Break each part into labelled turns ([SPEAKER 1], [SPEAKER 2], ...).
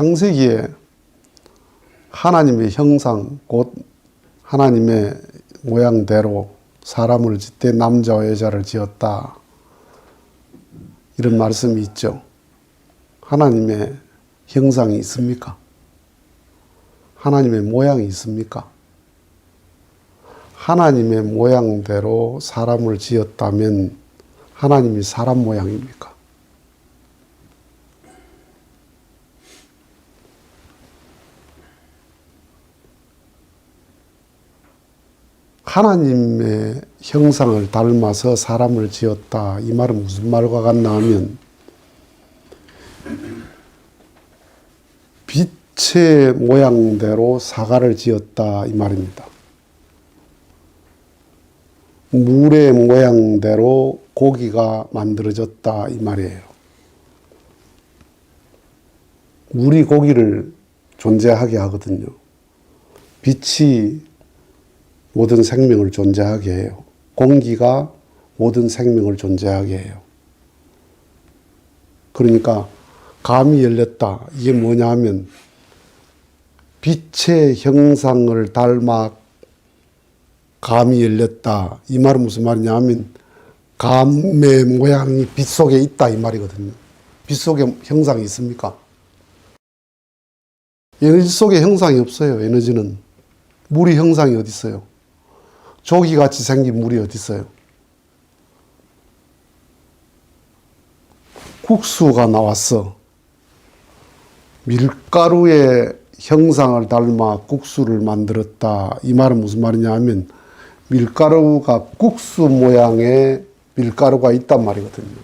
[SPEAKER 1] 창세기에 하나님의 형상, 곧 하나님의 모양대로 사람을 짓되 남자와 여자를 지었다. 이런 말씀이 있죠. 하나님의 형상이 있습니까? 하나님의 모양이 있습니까? 하나님의 모양대로 사람을 지었다면 하나님이 사람 모양입니까? 하나님의 형상을 닮아서 사람을 지었다. 이 말은 무슨 말과 같나 하면 빛의 모양대로 사과를 지었다. 이 말입니다. 물의 모양대로 고기가 만들어졌다. 이 말이에요. 물이 고기를 존재하게 하거든요. 빛이 모든 생명을 존재하게 해요. 공기가 모든 생명을 존재하게 해요. 그러니까 감이 열렸다. 이게 뭐냐 하면 빛의 형상을 닮아 감이 열렸다. 이 말은 무슨 말이냐 하면 감의 모양이 빛 속에 있다. 이 말이거든요. 빛 속에 형상이 있습니까? 에너지 속에 형상이 없어요. 에너지는. 물이 형상이 어디 있어요? 조기같이 생긴 물이 어디 있어요? 국수가 나왔어. 밀가루의 형상을 닮아 국수를 만들었다. 이 말은 무슨 말이냐 하면 밀가루가 국수 모양의 밀가루가 있단 말이거든요.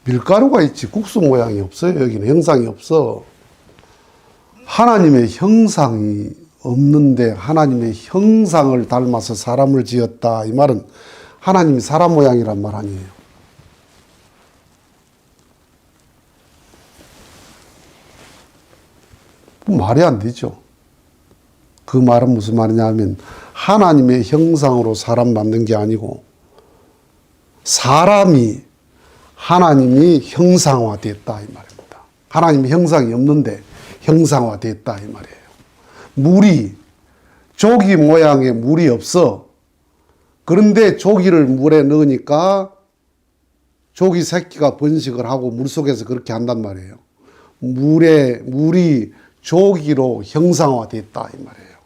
[SPEAKER 1] 밀가루가 있지 국수 모양이 없어요. 여기는 형상이 없어. 하나님의 형상이 없는데 하나님의 형상을 닮아서 사람을 지었다. 이 말은 하나님이 사람 모양이란 말 아니에요. 말이 안 되죠. 그 말은 무슨 말이냐 하면 하나님의 형상으로 사람 만든 게 아니고 사람이 하나님이 형상화됐다. 이 말입니다. 하나님의 형상이 없는데 형상화됐다. 이 말이에요. 물이 조기 모양의 물이 없어. 그런데 조기를 물에 넣으니까 조기 새끼가 번식을 하고 물속에서 그렇게 한단 말이에요. 물이 조기로 형상화됐다 이 말이에요.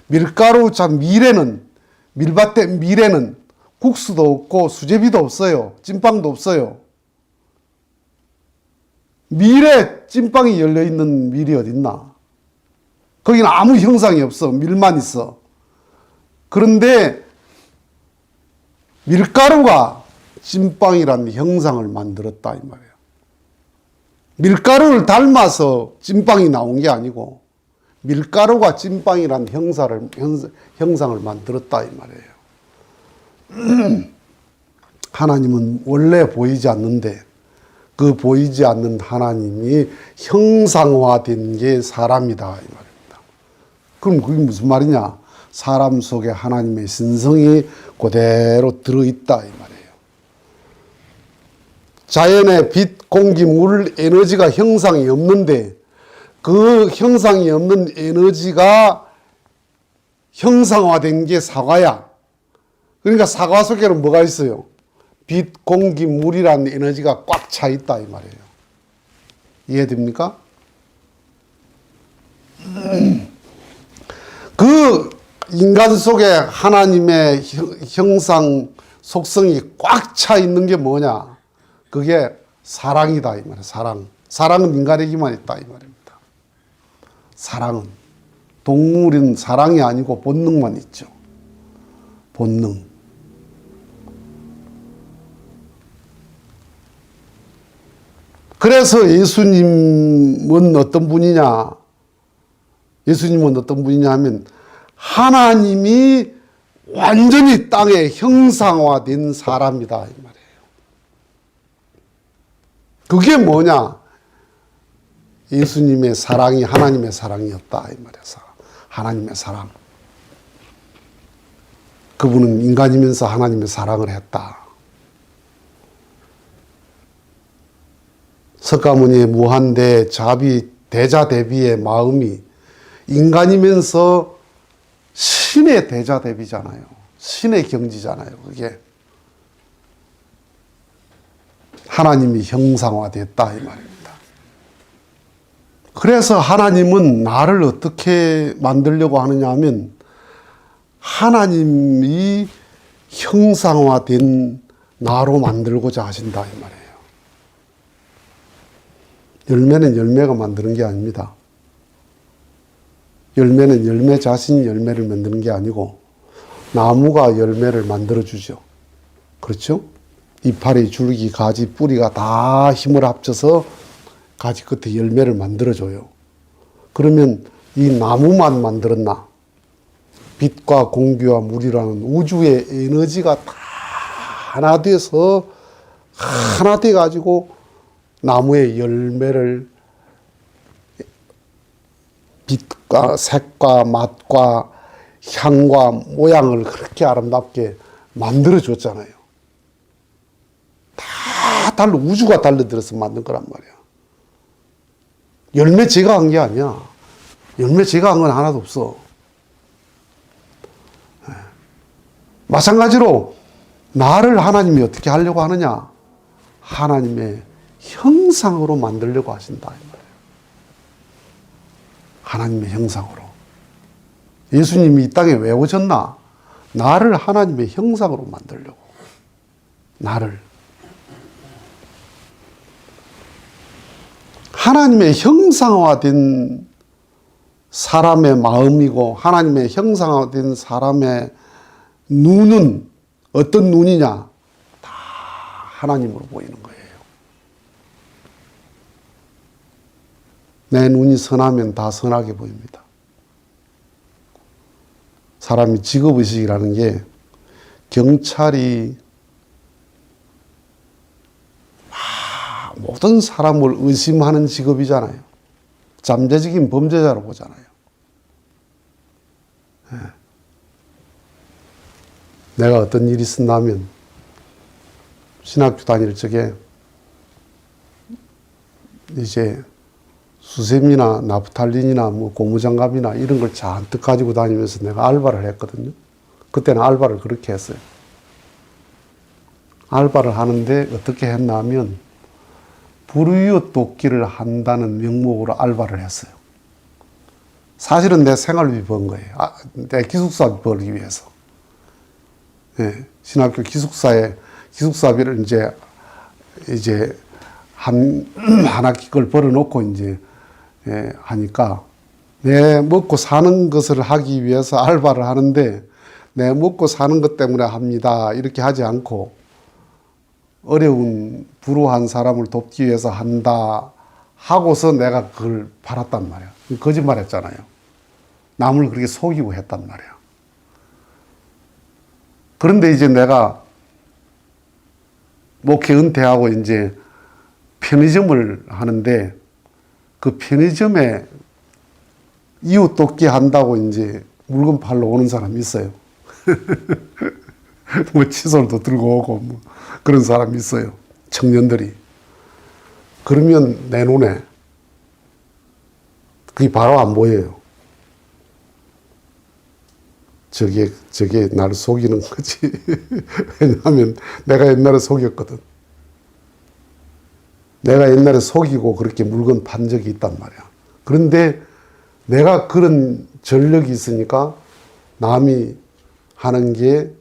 [SPEAKER 1] 밀가루 참 밀밭대 밀에는 국수도 없고 수제비도 없어요. 찐빵도 없어요. 밀에 찐빵이 열려있는 밀이 어딨나? 거기는 아무 형상이 없어. 밀만 있어. 그런데 밀가루가 찐빵이라는 형상을 만들었다 이 말이에요. 밀가루를 닮아서 찐빵이 나온 게 아니고 밀가루가 찐빵이라는 형상을 만들었다 이 말이에요. 하나님은 원래 보이지 않는데 그 보이지 않는 하나님이 형상화된 게 사람이다 이 말입니다. 그럼 그게 무슨 말이냐? 사람 속에 하나님의 신성이 그대로 들어있다 이 말이에요. 자연의 빛, 공기, 물, 에너지가 형상이 없는데 그 형상이 없는 에너지가 형상화된 게 사과야. 그러니까 사과 속에는 뭐가 있어요? 빛, 공기, 물이라는 에너지가 꽉 차 있다 이 말이에요. 이해됩니까? 그 인간 속에 하나님의 형상, 속성이 꽉 차 있는 게 뭐냐? 그게 사랑이다 이 말이에요. 사랑. 사랑은 인간에게만 있다 이 말입니다. 사랑은. 동물은 사랑이 아니고 본능만 있죠. 본능. 그래서 예수님은 어떤 분이냐? 예수님은 어떤 분이냐 하면 하나님이 완전히 땅에 형상화된 사람이다 이 말이에요. 그게 뭐냐? 예수님의 사랑이 하나님의 사랑이었다 이 말이에요. 하나님의 사랑. 그분은 인간이면서 하나님의 사랑을 했다. 석가모니의 무한대 자비 대자대비의 마음이 인간이면서 신의 대자대비잖아요. 신의 경지잖아요. 그게 하나님이 형상화됐다 이 말입니다. 그래서 하나님은 나를 어떻게 만들려고 하느냐 하면 하나님이 형상화된 나로 만들고자 하신다 이 말이에요. 열매는 열매가 만드는 게 아닙니다. 열매는 열매 자신이 열매를 만드는 게 아니고 나무가 열매를 만들어주죠. 그렇죠? 이파리, 줄기, 가지, 뿌리가 다 힘을 합쳐서 가지 끝에 열매를 만들어줘요. 그러면 이 나무만 만들었나? 빛과 공기와 물이라는 우주의 에너지가 다 하나 돼서 하나 돼가지고 나무의 열매를 빛과 색과 맛과 향과 모양을 그렇게 아름답게 만들어줬잖아요. 다 우주가 달려들어서 만든 거란 말이야. 열매 제가 한 게 아니야. 열매 제가 한 건 하나도 없어. 마찬가지로 나를 하나님이 어떻게 하려고 하느냐? 하나님의 형상으로 만들려고 하신다 이 말이에요. 하나님의 형상으로. 예수님이 이 땅에 왜 오셨나? 나를 하나님의 형상으로 만들려고. 나를. 하나님의 형상화된 사람의 마음이고 하나님의 형상화된 사람의 눈은 어떤 눈이냐? 다 하나님으로 보이는 거예요. 내 눈이 선하면 다 선하게 보입니다. 사람이 직업의식이라는 게 경찰이 모든 사람을 의심하는 직업이잖아요. 잠재적인 범죄자로 보잖아요. 내가 어떤 일이 있었나면 신학교 다닐 적에 이제 수세미나 나프탈린이나 뭐 고무장갑이나 이런 걸 잔뜩 가지고 다니면서 내가 알바를 했거든요. 그때는 알바를 그렇게 했어요. 알바를 하는데 어떻게 했나 하면 불우이웃 돕기를 한다는 명목으로 알바를 했어요. 사실은 내 생활비 번 거예요. 내 기숙사비 벌기 위해서. 예, 신학교 기숙사비를 이제 한 학기 걸 벌어놓고 이제 하니까 내 먹고 사는 것을 하기 위해서 알바를 하는데 내 먹고 사는 것 때문에 합니다. 이렇게 하지 않고 어려운 불우한 사람을 돕기 위해서 한다 하고서 내가 그걸 팔았단 말이야. 거짓말 했잖아요. 남을 그렇게 속이고 했단 말이야. 그런데 이제 내가 목회 은퇴하고 이제 편의점을 하는데 그 편의점에 이웃 돕기 한다고 이제 물건 팔러 오는 사람이 있어요. 뭐 칫솔도 들고 오고 뭐 그런 사람이 있어요. 청년들이. 그러면 내 눈에 그게 바로 안 보여요. 저게 나를 속이는 거지. 왜냐하면 내가 옛날에 속였거든. 내가 옛날에 속이고 그렇게 물건 판 적이 있단 말이야. 그런데 내가 그런 전력이 있으니까 남이 하는 게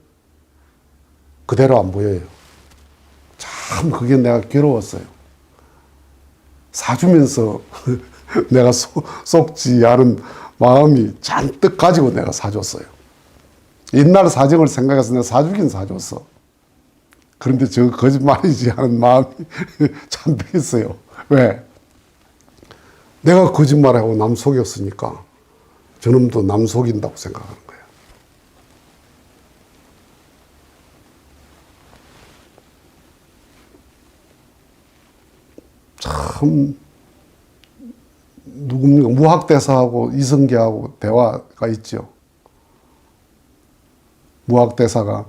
[SPEAKER 1] 그대로 안 보여요. 참 그게 내가 괴로웠어요. 사주면서 내가 속지 않은 마음이 잔뜩 가지고 내가 사줬어요. 옛날 사정을 생각해서 내가 사주긴 사줬어. 그런데 저 거짓말이지 하는 마음이 잔뜩 있어요. 왜? 내가 거짓말하고 남 속였으니까 저놈도 남 속인다고 생각하는 거야. 참 누굽니까? 무학대사하고 이성계하고 대화가 있죠. 무학대사가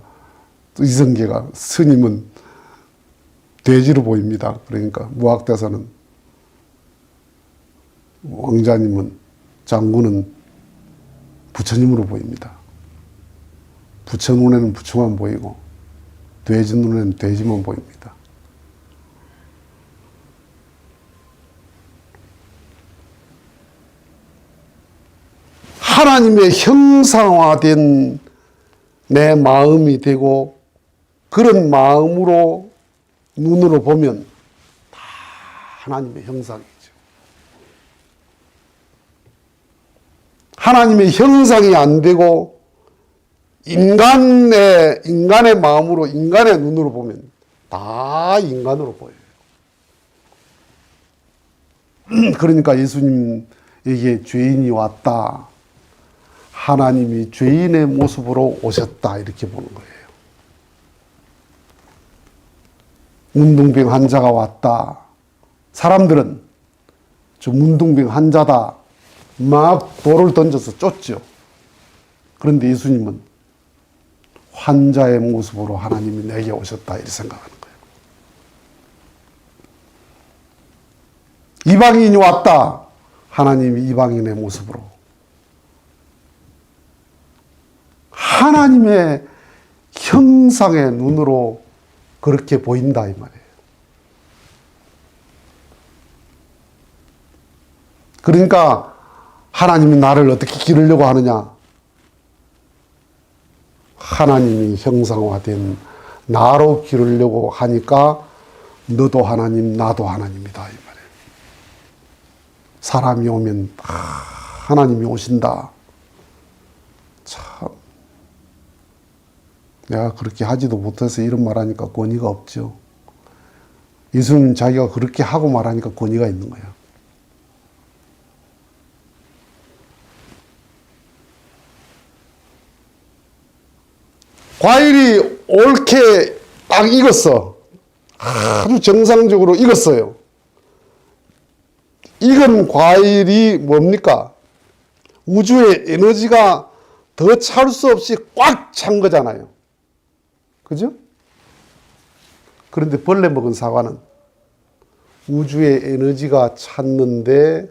[SPEAKER 1] 또 이성계가 스님은 돼지로 보입니다. 그러니까 무학대사는 왕자님은, 장군은 부처님으로 보입니다. 부처 눈에는 부처만 보이고 돼지 눈에는 돼지만 보입니다. 하나님의 형상화된 내 마음이 되고 그런 마음으로 눈으로 보면 다 하나님의 형상이죠. 하나님의 형상이 안 되고 인간의 마음으로, 인간의 눈으로 보면 다 인간으로 보여요. 그러니까 예수님에게 죄인이 왔다. 하나님이 죄인의 모습으로 오셨다. 이렇게 보는 거예요. 문둥병 환자가 왔다. 사람들은 저 문둥병 환자다. 막 돌을 던져서 쫓죠. 그런데 예수님은 환자의 모습으로 하나님이 내게 오셨다. 이렇게 생각하는 거예요. 이방인이 왔다. 하나님이 이방인의 모습으로. 하나님의 형상의 눈으로 그렇게 보인다 이 말이에요. 그러니까 하나님이 나를 어떻게 기르려고 하느냐? 하나님이 형상화된 나로 기르려고 하니까 너도 하나님, 나도 하나님이다 이 말이에요. 사람이 오면 하나님이 오신다. 참, 내가 그렇게 하지도 못해서 이런 말하니까 권위가 없죠. 예수님 자기가 그렇게 하고 말하니까 권위가 있는 거야. 과일이 옳게 딱 익었어. 아주 정상적으로 익었어요. 익은 과일이 뭡니까? 우주의 에너지가 더 찰 수 없이 꽉 찬 거잖아요. 그죠? 그런데 벌레 먹은 사과는 우주의 에너지가 찼는데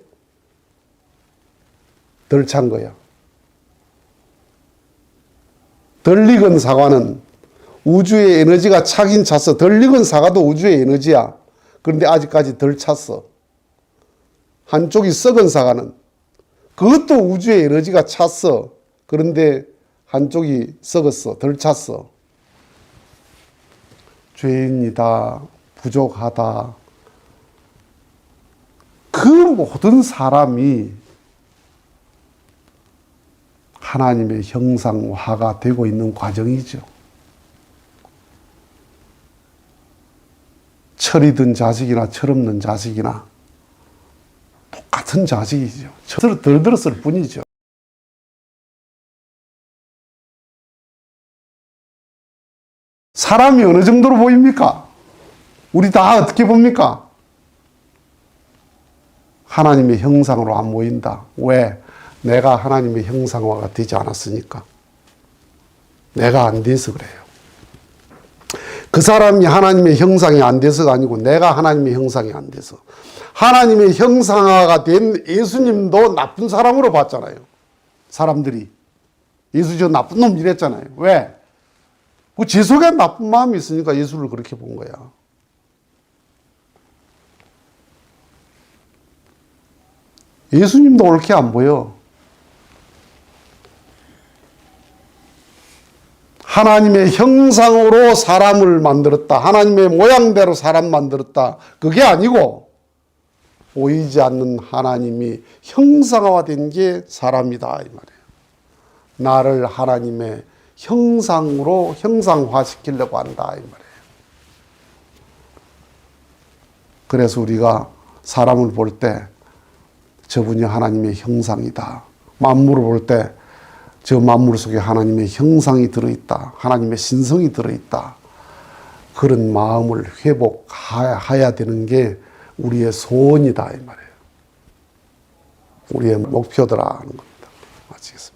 [SPEAKER 1] 덜 찬 거야. 덜 익은 사과는 우주의 에너지가 차긴 찼어. 덜 익은 사과도 우주의 에너지야. 그런데 아직까지 덜 찼어. 한쪽이 썩은 사과는 그것도 우주의 에너지가 찼어. 그런데 한쪽이 썩었어. 덜 찼어. 죄인이다. 부족하다. 그 모든 사람이 하나님의 형상화가 되고 있는 과정이죠. 철이든 자식이나 철없는 자식이나 똑같은 자식이죠. 덜 들었을 뿐이죠. 사람이 어느 정도로 보입니까? 우리 다 어떻게 봅니까? 하나님의 형상으로 안 보인다. 왜? 내가 하나님의 형상화가 되지 않았으니까. 내가 안 돼서 그래요. 그 사람이 하나님의 형상이 안 돼서가 아니고 내가 하나님의 형상이 안 돼서. 하나님의 형상화가 된 예수님도 나쁜 사람으로 봤잖아요. 사람들이. 예수 저 나쁜 놈 이랬잖아요. 왜? 제 속에 나쁜 마음이 있으니까 예수를 그렇게 본 거야. 예수님도 옳게 안 보여. 하나님의 형상으로 사람을 만들었다. 하나님의 모양대로 사람 만들었다. 그게 아니고 보이지 않는 하나님이 형상화된 게 사람이다 이 말이에요. 나를 하나님의 형상으로 형상화시키려고 한다 이 말이에요. 그래서 우리가 사람을 볼 때 저분이 하나님의 형상이다. 만물을 볼 때 저 만물 속에 하나님의 형상이 들어있다. 하나님의 신성이 들어있다. 그런 마음을 회복해야 되는 게 우리의 소원이다 이 말이에요. 우리의 목표더라 하는 겁니다. 마치겠습니다.